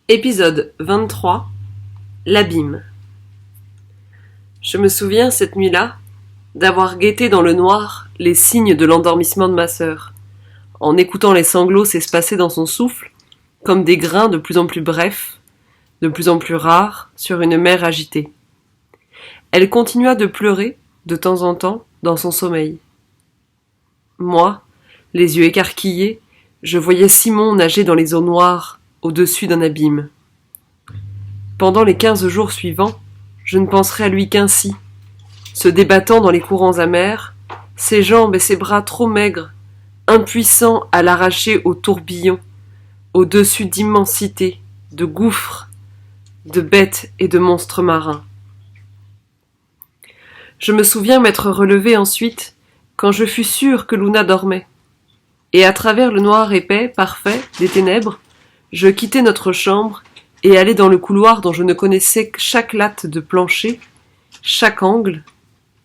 Épisode 23. L'abîme. Je me souviens, cette nuit-là, d'avoir guetté dans le noir les signes de l'endormissement de ma sœur, en écoutant les sanglots s'espacer dans son souffle, comme des grains de plus en plus brefs, de plus en plus rares, sur une mer agitée. Elle continua de pleurer, de temps en temps, dans son sommeil. Moi, les yeux écarquillés, je voyais Simon nager dans les eaux noires, au-dessus d'un abîme. Pendant les 15 jours suivants, je ne penserai à lui qu'ainsi, se débattant dans les courants amers, ses jambes et ses bras trop maigres, impuissants à l'arracher au tourbillon, au-dessus d'immensités, de gouffres, de bêtes et de monstres marins. Je me souviens m'être relevé ensuite, quand je fus sûr que Luna dormait, et à travers le noir épais, parfait, des ténèbres, je quittai notre chambre et allai dans le couloir dont je ne connaissais que chaque latte de plancher, chaque angle,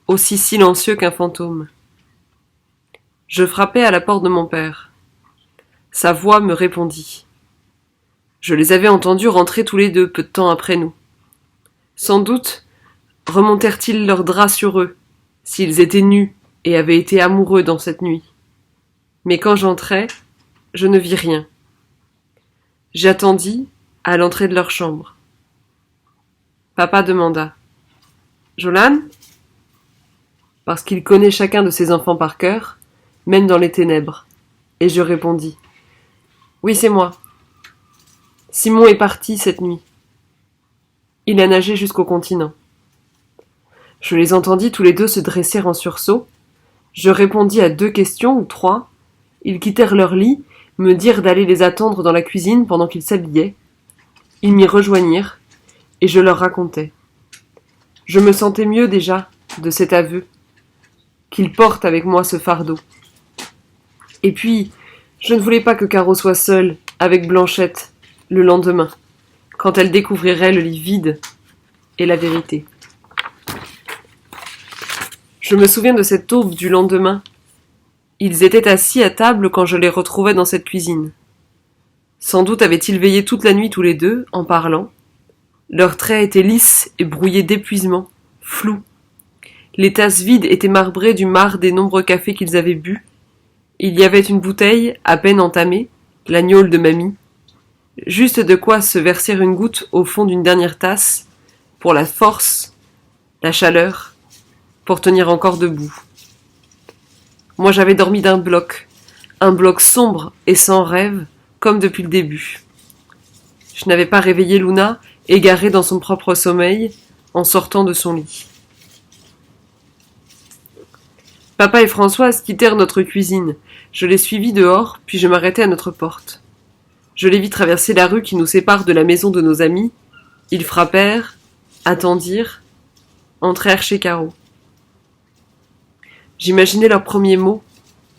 aussi silencieux qu'un fantôme. Je frappai à la porte de mon père. Sa voix me répondit. Je les avais entendus rentrer tous les deux peu de temps après nous. Sans doute remontèrent-ils leurs draps sur eux, s'ils étaient nus et avaient été amoureux dans cette nuit. Mais quand j'entrai, je ne vis rien. J'attendis à l'entrée de leur chambre. Papa demanda « Jolan ?» Parce qu'il connaît chacun de ses enfants par cœur, même dans les ténèbres. Et je répondis « Oui, c'est moi. Simon est parti cette nuit. Il a nagé jusqu'au continent. » Je les entendis tous les deux se dresser en sursaut. Je répondis à 2 questions ou 3. Ils quittèrent leur lit, me dirent d'aller les attendre dans la cuisine pendant qu'ils s'habillaient. Ils m'y rejoignirent, et je leur racontais. Je me sentais mieux déjà de cet aveu, qu'ils portent avec moi ce fardeau. Et puis, je ne voulais pas que Caro soit seule avec Blanchette le lendemain, quand elle découvrirait le lit vide et la vérité. Je me souviens de cette aube du lendemain. Ils étaient assis à table quand je les retrouvais dans cette cuisine. Sans doute avaient-ils veillé toute la nuit tous les deux, en parlant. Leurs traits étaient lisses et brouillés d'épuisement, flous. Les tasses vides étaient marbrées du marc des nombreux cafés qu'ils avaient bu. Il y avait une bouteille, à peine entamée, la gnôle de mamie. Juste de quoi se verser une goutte au fond d'une dernière tasse, pour la force, la chaleur, pour tenir encore debout. Moi j'avais dormi d'un bloc, un bloc sombre et sans rêve, comme depuis le début. Je n'avais pas réveillé Luna, égarée dans son propre sommeil, en sortant de son lit. Papa et Françoise quittèrent notre cuisine. Je les suivis dehors, puis je m'arrêtai à notre porte. Je les vis traverser la rue qui nous sépare de la maison de nos amis. Ils frappèrent, attendirent, entrèrent chez Caro. J'imaginais leurs premiers mots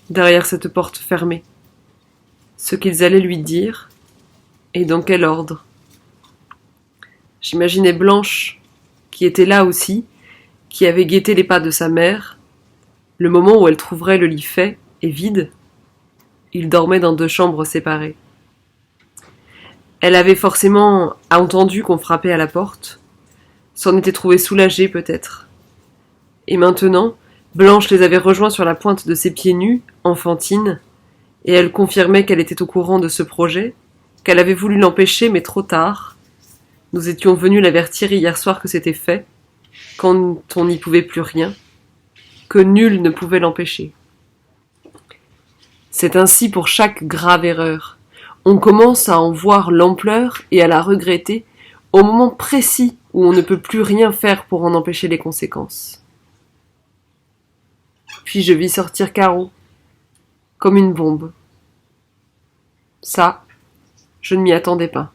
derrière cette porte fermée, ce qu'ils allaient lui dire et dans quel ordre. J'imaginais Blanche, qui était là aussi, qui avait guetté les pas de sa mère, le moment où elle trouverait le lit fait et vide. Il dormait dans 2 chambres séparées. Elle avait forcément entendu qu'on frappait à la porte, s'en était trouvée soulagée peut-être. Et maintenant, Blanche les avait rejoints sur la pointe de ses pieds nus, enfantine, et elle confirmait qu'elle était au courant de ce projet, qu'elle avait voulu l'empêcher, mais trop tard. Nous étions venus l'avertir hier soir que c'était fait, quand on n'y pouvait plus rien, que nul ne pouvait l'empêcher. C'est ainsi pour chaque grave erreur. On commence à en voir l'ampleur et à la regretter au moment précis où on ne peut plus rien faire pour en empêcher les conséquences. Puis je vis sortir Caro, comme une bombe. Ça, je ne m'y attendais pas.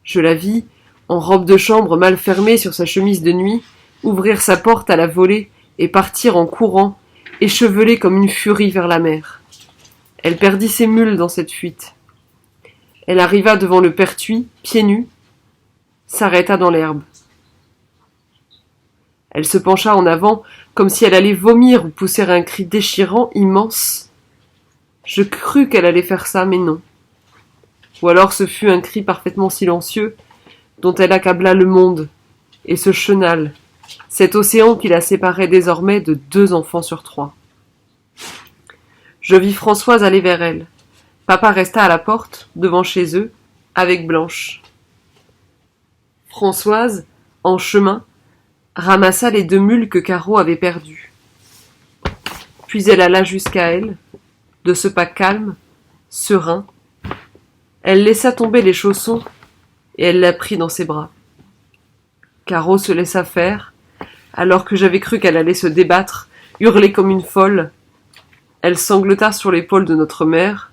Je la vis, en robe de chambre mal fermée sur sa chemise de nuit, ouvrir sa porte à la volée et partir en courant, échevelée comme une furie vers la mer. Elle perdit ses mules dans cette fuite. Elle arriva devant le pertuis, pieds nus, s'arrêta dans l'herbe. Elle se pencha en avant, comme si elle allait vomir ou pousser un cri déchirant, immense. Je crus qu'elle allait faire ça, mais non. ou alors ce fut un cri parfaitement silencieux dont elle accabla le monde, et ce chenal, cet océan qui la séparait désormais de 2 enfants sur 3. Je vis Françoise aller vers elle. Papa resta à la porte, devant chez eux, avec Blanche. Françoise, en chemin, ramassa les 2 mules que Caro avait perdues. Puis elle alla jusqu'à elle, de ce pas calme, serein. Elle laissa tomber les chaussons et elle la prit dans ses bras. Caro se laissa faire, alors que j'avais cru qu'elle allait se débattre, hurler comme une folle. Elle sanglota sur l'épaule de notre mère,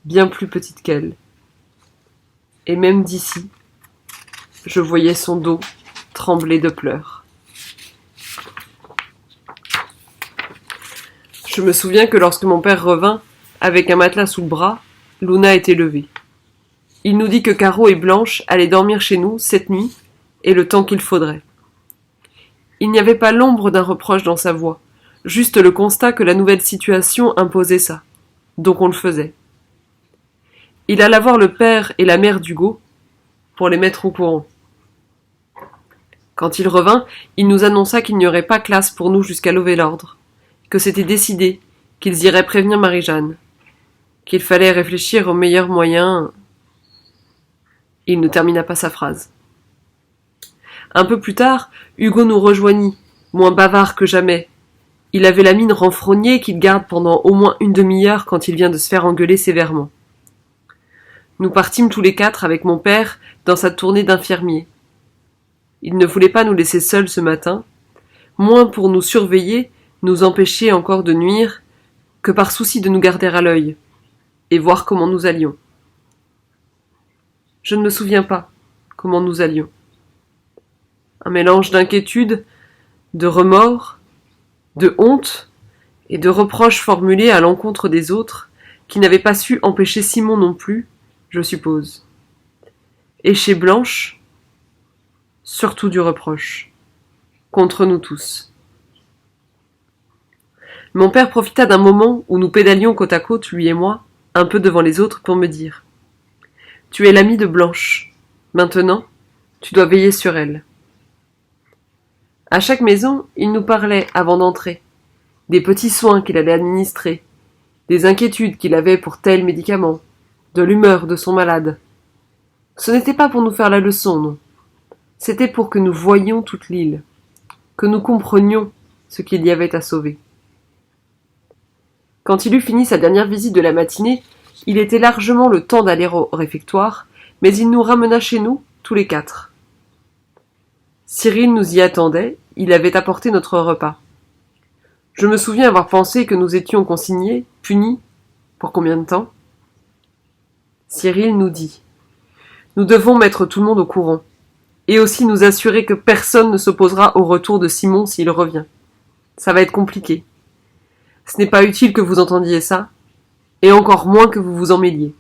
bien plus petite qu'elle. Et même d'ici, je voyais son dos trembler de pleurs. Je me souviens que lorsque mon père revint, avec un matelas sous le bras, Luna était levée. Il nous dit que Caro et Blanche allaient dormir chez nous cette nuit, et le temps qu'il faudrait. Il n'y avait pas l'ombre d'un reproche dans sa voix, juste le constat que la nouvelle situation imposait ça. Donc on le faisait. Il alla voir le père et la mère d'Hugo pour les mettre au courant. Quand il revint, il nous annonça qu'il n'y aurait pas classe pour nous jusqu'à lever l'ordre, que c'était décidé, qu'ils iraient prévenir Marie-Jeanne, qu'il fallait réfléchir aux meilleurs moyens. Il ne termina pas sa phrase. Un peu plus tard, Hugo nous rejoignit, moins bavard que jamais. Il avait la mine renfrognée qu'il garde pendant au moins une demi-heure quand il vient de se faire engueuler sévèrement. Nous partîmes tous les 4 avec mon père dans sa tournée d'infirmier. Il ne voulait pas nous laisser seuls ce matin, moins pour nous surveiller, nous empêcher encore de nuire, que par souci de nous garder à l'œil, et voir comment nous allions. Je ne me souviens pas comment nous allions. Un mélange d'inquiétude, de remords, de honte et de reproches formulés à l'encontre des autres, qui n'avaient pas su empêcher Simon non plus, je suppose. Et chez Blanche, surtout du reproche, contre nous tous. Mon père profita d'un moment où nous pédalions côte à côte, lui et moi, un peu devant les autres, pour me dire « Tu es l'ami de Blanche. Maintenant, tu dois veiller sur elle. » À chaque maison, il nous parlait avant d'entrer, des petits soins qu'il allait administrer, des inquiétudes qu'il avait pour tel médicament, de l'humeur de son malade. Ce n'était pas pour nous faire la leçon, non. C'était pour que nous voyions toute l'île, que nous comprenions ce qu'il y avait à sauver. Quand il eut fini sa dernière visite de la matinée, il était largement le temps d'aller au réfectoire, mais il nous ramena chez nous, tous les 4. Cyril nous y attendait, il avait apporté notre repas. Je me souviens avoir pensé que nous étions consignés, punis, pour combien de temps ? Cyril nous dit « Nous devons mettre tout le monde au courant, et aussi nous assurer que personne ne s'opposera au retour de Simon s'il revient. Ça va être compliqué. Ce n'est pas utile que vous entendiez ça, et encore moins que vous vous en mêliez. »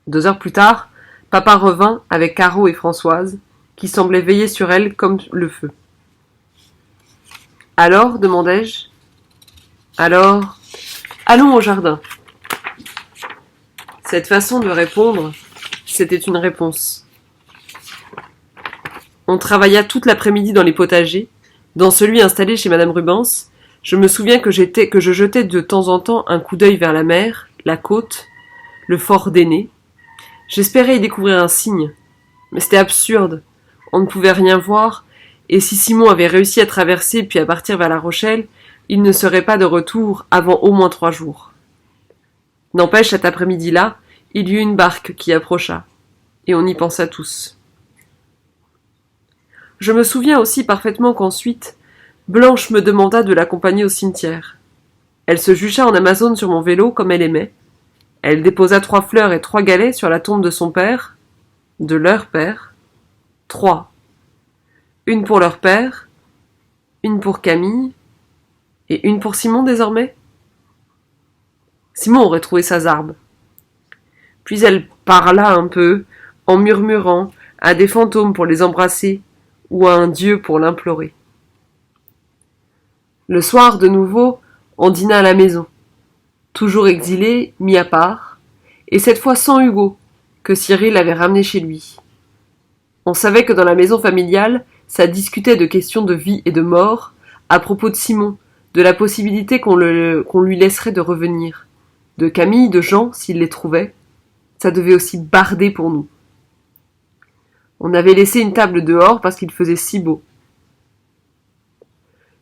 2 heures plus tard, papa revint avec Caro et Françoise, qui semblait veiller sur elle comme le feu. « Alors, demandai-je. Alors, allons au jardin. » Cette façon de répondre, c'était une réponse. On travailla toute l'après-midi dans les potagers, dans celui installé chez Madame Rubens. Je me souviens que je jetais de temps en temps un coup d'œil vers la mer, la côte, le fort d'Aîné. J'espérais y découvrir un signe, mais c'était absurde. On ne pouvait rien voir, et si Simon avait réussi à traverser puis à partir vers La Rochelle, il ne serait pas de retour avant au moins 3 jours. N'empêche, cet après-midi-là, il y eut une barque qui approcha, et on y pensa tous. Je me souviens aussi parfaitement qu'ensuite, Blanche me demanda de l'accompagner au cimetière. Elle se jucha en Amazone sur mon vélo comme elle aimait. Elle déposa 3 fleurs et 3 galets sur la tombe de son père, de leur père. 3. Une pour leur père, une pour Camille, et une pour Simon désormais. Simon aurait trouvé sa zarbe. Puis elle parla un peu, en murmurant, à des fantômes pour les embrasser, ou à un dieu pour l'implorer. Le soir, de nouveau, on dîna à la maison, toujours exilés, mis à part, et cette fois sans Hugo, que Cyril avait ramené chez lui. On savait que dans la maison familiale, ça discutait de questions de vie et de mort, à propos de Simon, de la possibilité qu'on lui laisserait de revenir, de Camille, de Jean, s'il les trouvait. Ça devait aussi barder pour nous. On avait laissé une table dehors parce qu'il faisait si beau.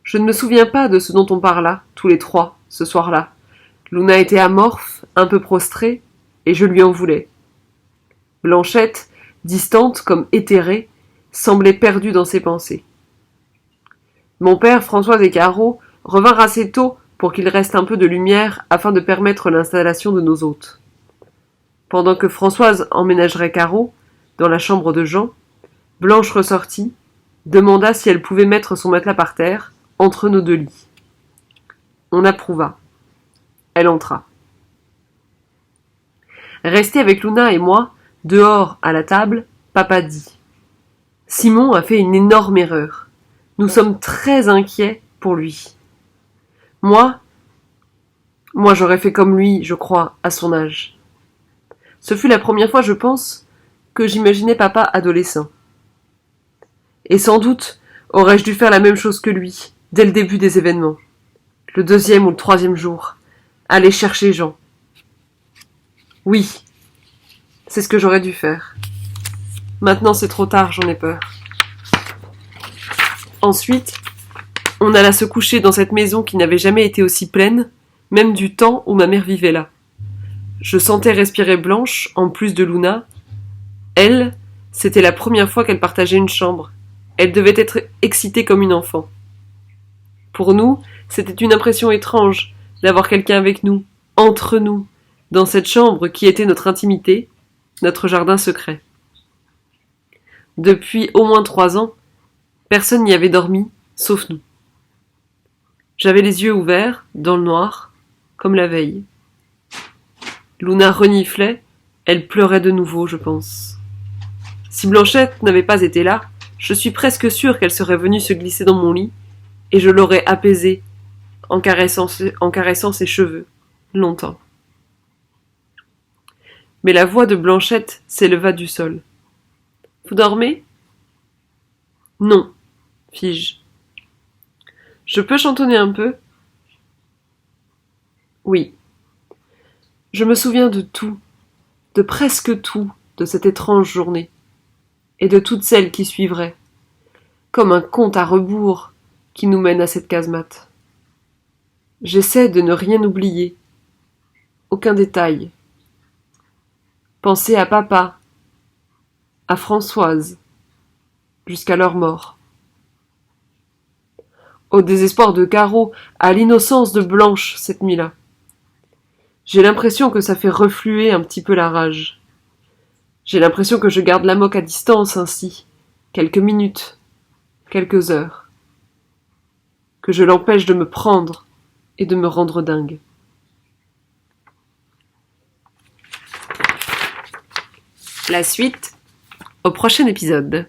Je ne me souviens pas de ce dont on parla, tous les trois, ce soir-là. Luna était amorphe, un peu prostrée, et je lui en voulais. Blanchette, distante comme éthérée, semblait perdue dans ses pensées. Mon père, Françoise et Caro revinrent assez tôt pour qu'il reste un peu de lumière afin de permettre l'installation de nos hôtes. Pendant que Françoise emménagerait Caro dans la chambre de Jean, Blanche ressortit, demanda si elle pouvait mettre son matelas par terre, entre nos deux lits. On approuva. Elle entra. Resté avec Luna et moi, dehors à la table, papa dit « Simon a fait une énorme erreur. Nous sommes très inquiets pour lui. Moi, j'aurais fait comme lui, je crois, à son âge. Ce fut la première fois, je pense, que j'imaginais papa adolescent. Et sans doute aurais-je dû faire la même chose que lui, dès le début des événements. Le 2e ou le 3e jour, aller chercher Jean. Oui, c'est ce que j'aurais dû faire. Maintenant c'est trop tard, j'en ai peur. Ensuite, on alla se coucher dans cette maison qui n'avait jamais été aussi pleine, même du temps où ma mère vivait là. Je sentais respirer Blanche, en plus de Luna. Elle, c'était la première fois qu'elle partageait une chambre. Elle devait être excitée comme une enfant. Pour nous, c'était une impression étrange d'avoir quelqu'un avec nous, entre nous, dans cette chambre qui était notre intimité, notre jardin secret. Depuis au moins 3 ans, personne n'y avait dormi, sauf nous. J'avais les yeux ouverts, dans le noir, comme la veille. Luna reniflait, elle pleurait de nouveau, je pense. Si Blanchette n'avait pas été là, je suis presque sûre qu'elle serait venue se glisser dans mon lit, et je l'aurais apaisée en caressant ses cheveux, longtemps. Mais la voix de Blanchette s'éleva du sol. « Vous dormez ?»« Non, fis-je. »« Je peux chantonner un peu ?»« Oui. » Je me souviens de tout, de presque tout, de cette étrange journée, et de toutes celles qui suivraient, comme un conte à rebours qui nous mène à cette casemate. J'essaie de ne rien oublier, aucun détail. Penser à papa, à Françoise, jusqu'à leur mort. Au désespoir de Caro, à l'innocence de Blanche cette nuit-là. J'ai l'impression que ça fait refluer un petit peu la rage. J'ai l'impression que je garde la moque à distance ainsi, quelques minutes, quelques heures. Que je l'empêche de me prendre et de me rendre dingue. La suite au prochain épisode.